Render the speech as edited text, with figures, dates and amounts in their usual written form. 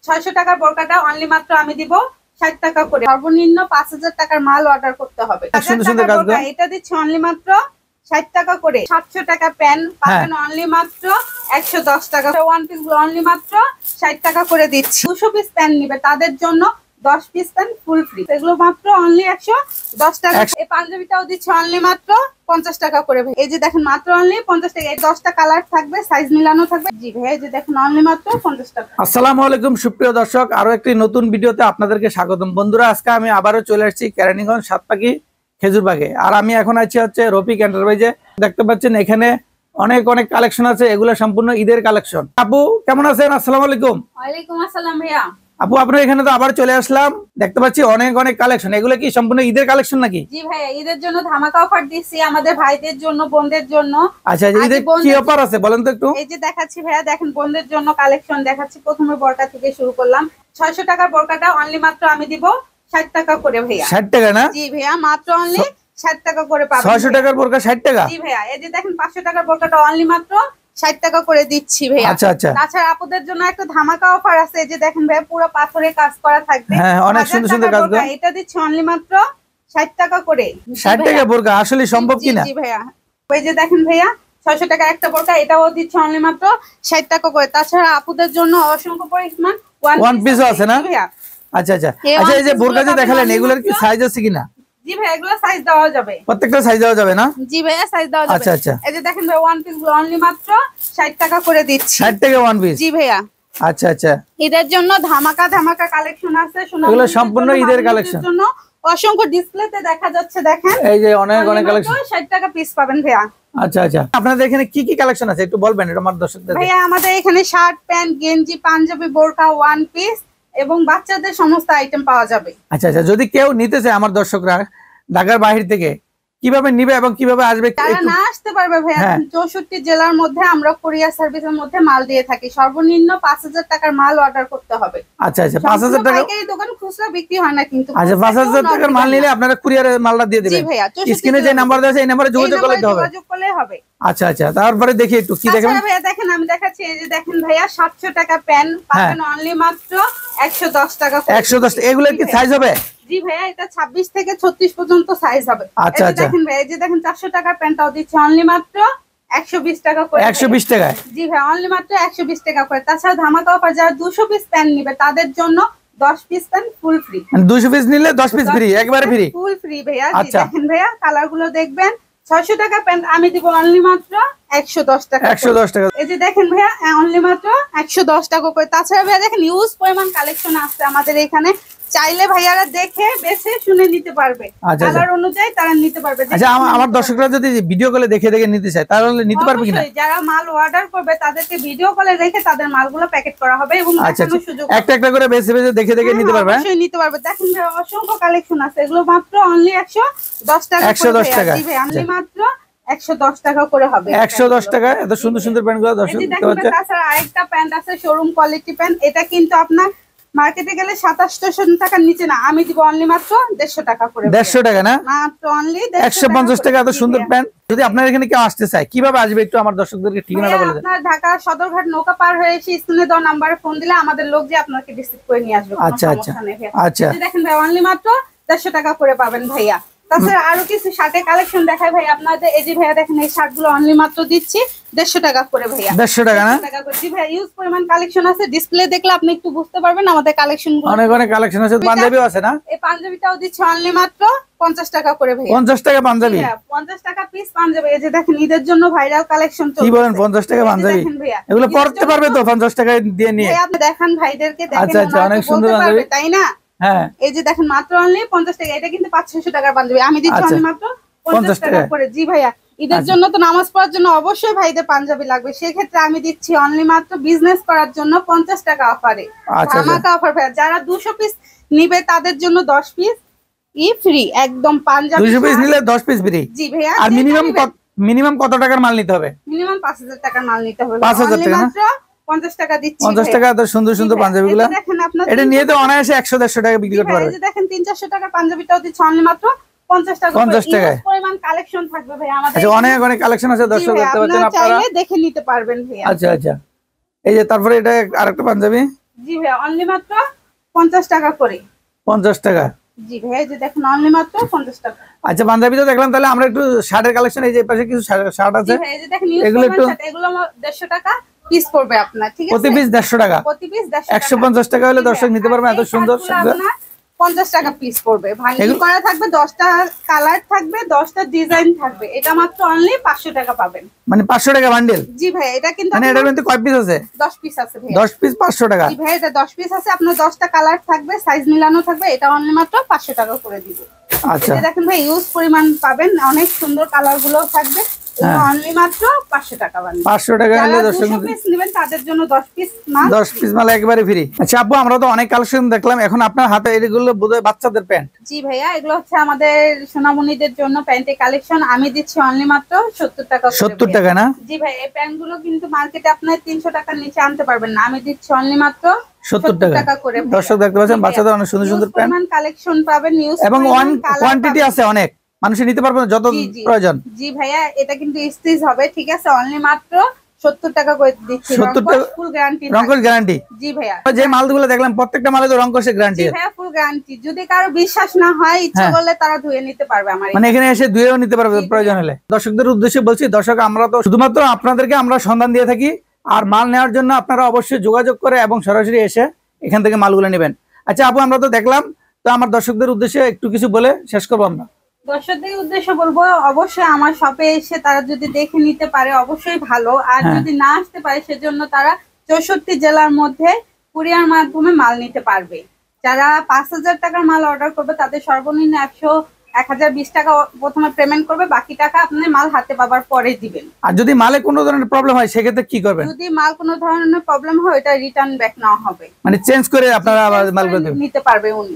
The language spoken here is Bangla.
600 টাকার বোরকাটা অনলি মাত্র আমি দিব 60 টাকা করে। সর্বনিম্ন 5000 টাকার মাল অর্ডার করতে হবে। এটা দিচ্ছি অনলি মাত্র 60 টাকা করে। 700 টাকা প্যান পাবেন অনলি মাত্র 110 টাকা। ওয়ান পিস গুলো অনলি মাত্র 60 টাকা করে দিচ্ছি। 200 পিস প্যান নিবে তাদের জন্য 10 পিস প্যান ফুল ফ্রি, এগুলো মাত্র অনলি 110 টাকা। এই পাঞ্জাবিটাও দিচ্ছি অনলি মাত্র 50 টাকা করে ভাই। এই যে দেখেন মাত্র অনলি 50 টাকা। 10টা কালার থাকবে, সাইজ মিলানো থাকবে। জি ভাই, এই যে দেখেন অনলি মাত্র 50 টাকা। আসসালামু আলাইকুম সুপ্রিয় দর্শক, আরো একটি নতুন ভিডিওতে আপনাদেরকে স্বাগতম। বন্ধুরা, আজকে আমি আবারও চলে আসছি কেরানীগঞ্জ সাতপাখি খেজুরবাগে। আর আমি এখন আছি হচ্ছে রফিক এন্টারপ্রাইজে। দেখতে পাচ্ছেন এখানে অনেক অনেক কালেকশন আছে, এগুলো সম্পূর্ণ ঈদের কালেকশন। আপু কেমন আছেন? আসসালামু আলাইকুম। ওয়ালাইকুম আসসালাম ভাইয়া। আপু আপনার এখানে তো আবার চলে আসলাম, দেখতে পাচ্ছি অনেক অনেক কালেকশন। এগুলো কি সম্পূর্ণ ঈদের কালেকশন নাকি? জি ভাইয়া, ঈদের জন্য ধামাকা অফার দিচ্ছি আমাদের ভাইদের জন্য, বোনদের জন্য। আচ্ছা, ঈদের কি অফার আছে বলেন তো একটু। এই যে দেখাচ্ছি ভাইয়া, দেখেন বোনদের জন্য কালেকশন দেখাচ্ছি। প্রথমে বোরকা থেকে শুরু করলাম। 600 টাকার বোরকাটা অনলি মাত্র আমি দিব 60 টাকা করে ভাইয়া। 60 টাকা না? জি ভাইয়া, মাত্র অনলি 60 টাকা করে পাবেন। 600 টাকার বোরকা 60 টাকা? জি ভাইয়া। এই যে দেখেন 500 টাকার বোরকাটা অনলি মাত্র 60 টাকা করে দিচ্ছি ভাইয়া। আচ্ছা আচ্ছা। তাছাড়া আপুদের জন্য একটা ধামাকা অফার আছে। এই যে দেখেন ভাইয়া, পুরো পাথরে কাজ করা থাকবে। হ্যাঁ, অনেক সুন্দর সুন্দর কাজ করা। এটা দিচ্ছি অনলি মাত্র 60 টাকা করে। 60 টাকা বোরকা আসলে সম্ভব কিনা? জি ভাইয়া। এই যে দেখেন ভাইয়া, 600 টাকা একটা বোরকা, এটাও দিচ্ছি অনলি মাত্র 60 টাকা করে। তাছাড়া আপুদের জন্য অসংখ্য পরিমাণ ওয়ান পিসও আছে না? আচ্ছা আচ্ছা। আচ্ছা, এই যে বোরকা যে দেখালেন এগুলোর কি সাইজ আছে কিনা? জি ভাই, এগুলো সাইজ দেওয়া যাবে। প্রত্যেকটা সাইজ দেওয়া যাবে না? জি ভাইয়া, সাইজ দেওয়া যাবে। আচ্ছা আচ্ছা। এই যে দেখেন ভাই, ওয়ান পিস গুলো অনলি মাত্র 60 টাকা করে দিচ্ছি। 60 টাকা ওয়ান পিস? জি ভাইয়া। আচ্ছা আচ্ছা। ঈদের জন্য ধামাকা ধামাকা কালেকশন আছে। এগুলো সম্পূর্ণ ঈদের কালেকশন। জন্য অসংখ্য ডিসপ্লেতে দেখা যাচ্ছে, দেখেন এই যে অনেক অনেক কালেকশন। 60 টাকা পিস পাবেন ভাইয়া। আচ্ছা আচ্ছা। আপনাদের এখানে কি কি কালেকশন আছে একটু বলবেন এটা আমার দর্শকদের। ভাইয়া আমাদের এখানে শার্ট, প্যান্ট, গেঞ্জি, পাঞ্জাবি, বোরকা, ওয়ান পিস এবং বাচ্চাদের সমস্ত আইটেম পাওয়া যাবে। আচ্ছা আচ্ছা। যদি কেউ নিতে চায় আমার দর্শকরা ঢাকার বাইরে থেকে, কিভাবে নিবে এবং কিভাবে আসবে? তারা না আসতে পারবে ভাইয়া। 64 জেলার মধ্যে আমরা কুরিয়ার সার্ভিসের মধ্যে মাল দিয়ে থাকি। সর্বনিম্ন 5000 টাকার মাল অর্ডার করতে হবে। আচ্ছা আচ্ছা। 5000 টাকা পাইকারি দোকান, খুচরা বিক্রি হয় না কিন্তু। আচ্ছা, 5000 টাকার মাল নিলে আপনারা কুরিয়ারে মালটা দিয়ে দিবেন। জি ভাইয়া। স্ক্রিনে যে নাম্বার দেওয়া আছে এই নম্বরে যোগাযোগ করলে হবে। আচ্ছা আচ্ছা। তারপরে দেখি একটু কি দেখেন ভাইয়া। দেখেন আমি দেখাচ্ছি। এই যে দেখেন ভাইয়া, 700 টাকা প্যান পাবেন অনলি মাত্র 110 টাকা। 110। এগুলো কি সাইজ হবে? জি ভাইয়া, এটা 26 থেকে 36 পর্যন্ত সাইজ হবে। আচ্ছা আচ্ছা। দেখেন ভাইয়া, এই যে দেখেন 400 টাকার প্যান্টটাও দিচ্ছে অনলি মাত্র 120 টাকা করে। 120 টাকায়? জি ভাইয়া, অনলি মাত্র 120 টাকা করে। তাছাড়া ধামাকা অফার, যারা 200 পিস প্যান্ট নিবে তাদের জন্য 10 piece pant full free. 200 piece নিলে 10 পিস ফ্রি, একবারে ফ্রি? ফুল ফ্রি ভাইয়া। আচ্ছা। দেখেন ভাইয়া, কালার গুলো দেখবেন। 600 টাকা প্যান্ট আমি দিব অনলি মাত্র 110 টাকা। 110 টাকা। এই যে দেখেন ভাইয়া, অনলি মাত্র 110 টাকা করে। তাছাড়া ভাইয়া দেখেন ইউজ পরিমাণ কালেকশন আছে আমাদের এখানে। চাইলে ভাইয়ারা দেখে বেছে শুনে নিতে পারবে, কালার অনুযায়ী তারা নিতে পারবে। আচ্ছা, আমার দর্শকরা যদি ভিডিও কলে দেখে দেখে নিতে চায় তাহলে নিতে পারবে কিনা? যারা মাল অর্ডার করবে তাদেরকে ভিডিও কলে রেখে তাদের মালগুলো প্যাকেট করা হবে এবং দেখানোর সুযোগ। একটা একটা করে বেছে বেছে দেখে দেখে নিতে পারবে। অবশ্যই নিতে পারবে। দেখেন ভাই, অসংখ্য কালেকশন আছে। এগুলো মাত্র অনলি 110 টাকা। 110 টাকা? জি ভাই, অনলি মাত্র 110 টাকা করে হবে। 110 টাকা। এত সুন্দর সুন্দর প্যান্টগুলো দর্শক দেখতে পাচ্ছেন। তাছাড়া আরেকটা প্যান্ট আছে শোরুম কোয়ালিটি প্যান্ট। এটা কিন্তু আপনার মার্কেটে গেলে 2700 টাকার নিচে না, আমি দিব অনলি মাত্র 150 টাকা করে। 150 টাকা না? মাত্র অনলি 150 টাকা। এত সুন্দর প্যান্ট। যদি আপনার এখানে কেউ আসতে চায় কিভাবে আসবে একটু আমার দর্শকদেরকে ঠিকানাটা বলে দেন। আপনার ঢাকা সদরঘাট নৌকা পার হয়ে এসে স্ক্রিনে দেওয়া নম্বরে ফোন দিলে আমাদের লোক যে আপনাকে রিসিভ করে নিয়ে আসবে। আচ্ছা আচ্ছা আচ্ছা। দেখেন ভাই, অনলি মাত্র 150 টাকা করে পাবেন ভাইয়া। তাছাড়া আরো কিছু শার্টের কালেকশন দেখাই ভাই আপনাদের। এই যে ভাইয়া দেখেন, এই শার্ট গুলো অনলি মাত্র দিচ্ছি 150 টাকা করে ভাইয়া। 150 টাকা না? জি ভাইয়া, ইউজ পরিমাণ কালেকশন আছে। ডিসপ্লে দেখলে আপনি একটু বুঝতে পারবেন আমাদের কালেকশন গুলো। অনেক অনেক কালেকশন আছে। পাঞ্জাবিও আছে না? এই পাঞ্জাবিটাও দিচ্ছি অনলি মাত্র 50 টাকা করে ভাইয়া। 50 টাকা পাঞ্জাবি? 50 টাকা পিস পাঞ্জাবি। এই যে দেখেন, ঈদের জন্য ভাইরাল কালেকশন চলছে। কি বলেন? 50 টাকা পাঞ্জাবি? এগুলো পরতে পারবে তো 50 টাকা দিয়ে নিয়ে? আপনি দেখান ভাইদেরকে, দেখেন। আচ্ছা আচ্ছা, অনেক সুন্দর পাঞ্জাবি, তাই না? হ্যাঁ। এই যে দেখেন মাত্র অনলি 50 টাকা। এটা কিন্তু 500 টাকার পাঞ্জাবি, আমি দিচ্ছি অনলি মাত্র 50 টাকা করে। জি ভাইয়া, ঈদের জন্য তো নামাজ পড়ার জন্য অবশ্যই ভাইদের পাঞ্জাবি লাগবে। সেক্ষেত্রে আমি দিচ্ছি অনলি মাত্র বিজনেস করার জন্য 50 টাকা অফারে। ধামাকা অফার ভাইয়া। যারা 200 পিস নিবে তাদের জন্য 10 পিস ফ্রি একদম পাঞ্জাবি। 200 পিস নিলে 10 পিস ফ্রি? জি ভাইয়া। আর মিনিমাম কত টাকার মাল নিতে হবে? মিনিমাম 5000 টাকার মাল নিতে হবে। 5000 টাকা না? 50 টাকা দিচ্ছি। 50 টাকা এত সুন্দর সুন্দর পাঞ্জাবিগুলো। এটা নিয়ে তো অনায়াসে 100-150 টাকা বিক্রি করতে পারবে। এই যে দেখেন 300-400 টাকার পাঞ্জাবিটাও দিচ্ছি অনলি মাত্র 50 টাকা। 50 টাকায় পরিমাণ কালেকশন থাকবে ভাই আমাদের। আচ্ছা, অনেক অনেক কালেকশন আছে দর্শক দেখতে পাচ্ছেন আপনারা। চাইলে দেখে নিতে পারবেন ভাই। আচ্ছা আচ্ছা। এই যে তারপরে এটা আরেকটা পাঞ্জাবি। জি ভাইয়া অনলি মাত্র 50 টাকা করে। 50 টাকা। জি ভাইয়া এই যে দেখুন অনলি মাত্র 50 টাকা। আচ্ছা পাঞ্জাবি তো দেখলাম, তাহলে আমরা একটু শার্টের কালেকশন, এই যে পাশে কিছু শার্ট আছে, জি ভাই এই যে দেখেন এগুলো একটু, এগুলো 150 টাকা পিস পড়বে আপনার, ঠিক আছে? প্রতি পিস 150 টাকা। প্রতি পিস 150 টাকা। 150 টাকা হলে দর্শক নিতে পারবেন, এত সুন্দর। 50 টাকা পিস পড়বে, ভাঙি করা থাকবে, 10টা কালার থাকবে, 10টা ডিজাইন থাকবে। এটা মাত্র অনলি 500 টাকা পাবেন। মানে 500 টাকা বান্ডেল? জি ভাই এটা কিন্তু মানে এটার মধ্যে কয় পিস আছে? 10 পিস আছে ভাই। 10 পিস 500 টাকা? জি ভাই এটা 10 পিস আছে, আপনার 10টা কালার থাকবে, সাইজ মিলানো থাকবে, এটা অনলি মাত্র 500 টাকা করে দিব। আচ্ছা এটা দেখেন ভাই ইউজ পরিমাণ পাবেন, অনেক সুন্দর কালার গুলো থাকবে, অনলি মাত্র 500 টাকা বান্ডেল। 500 টাকা হলে দর্শক 200 পিস নেবেন তাদের জন্য 10 পিস মাল, 10 পিস মাল একেবারে ফ্রি। আচ্ছা আপু আমরা তো অনেক কালেকশন দেখলাম, এখন আপনার হাতে এগুলো বোধহয় বাচ্চাদের প্যান্ট? জি ভাইয়া এগুলো হচ্ছে আমাদের সোনামণিদের জন্য প্যান্টের কালেকশন, আমি দিচ্ছি অনলি মাত্র 70 টাকা করে। 70 টাকা না? জি ভাই এই প্যান্ট গুলো কিন্তু মার্কেটে আপনার 300 টাকার নিচে আনতে পারবেন না, আমি দিচ্ছি অনলি মাত্র 70 টাকা করে। দর্শক দেখতে পাচ্ছেন বাচ্চাদের অনেক সুন্দর সুন্দর প্যান্ট কালেকশন পাবেন, নিউজ এবং কোয়ান্টিটি আছে অনেক, মানুষ নিতে পারবে যত প্রয়োজন। জি ভাইয়া এটা কিন্তু স্টিচ হবে, ঠিক আছে? অনলি মাত্র 70 টাকা করে দিচ্ছি, 70 টাকা ফুল গ্যারান্টি, রংকশ গ্যারান্টি। জি ভাইয়া যে মালগুলো দেখলাম প্রত্যেকটা মালে তো রংকশের গ্যারান্টি জি আছে। ভাইয়া ফুল গ্যারান্টি, যদি কারো বিশ্বাস না হয় ইচ্ছা করলে তারা ধুয়ে নিতে পারবে আমার মানে এখানে এসে ধুয়েও নিতে পারবে প্রয়োজন হলে। দর্শকদের উদ্দেশ্যে বলছি, দর্শক আমরা তো শুধুমাত্র আপনাদেরকে আমরা সন্ধান দিয়ে থাকি, আর মাল নেওয়ার জন্য আপনারা অবশ্যই যোগাযোগ করে এবং সরাসরি এসে এখান থেকে মালগুলো নেবেন। আচ্ছা আপু আমরা তো দেখলাম, তো আমার দর্শকদের উদ্দেশ্যে একটু কিছু বলে শেষ করবো আমরা। দর্শকদের উদ্দেশ্যে বলবো অবশ্যই আমার শপে এসে তারা যদি দেখে নিতে পারে অবশ্যই ভালো, আর যদি না আসতে পারে সেজন্য তারা 64 জেলার মধ্যে কুরিয়ার মাধ্যমে মাল নিতে পারবে। যারা 5000 টাকার মাল অর্ডার করবে তাদের সর্বনিম্ন 1020 টাকা প্রথমে পেমেন্ট করবে, বাকি টাকা আপনি মাল হাতে পাবার পরে দিবেন। আর যদি মালে কোনো ধরনের প্রবলেম হয় সেক্ষেত্রে কি করবেন? যদি মাল কোনো ধরনের প্রবলেম হয় এটা রিটার্ন ব্যাক নেওয়া হবে, মানে চেঞ্জ করে আপনারা মালগুলো নিতে পারবে উনি।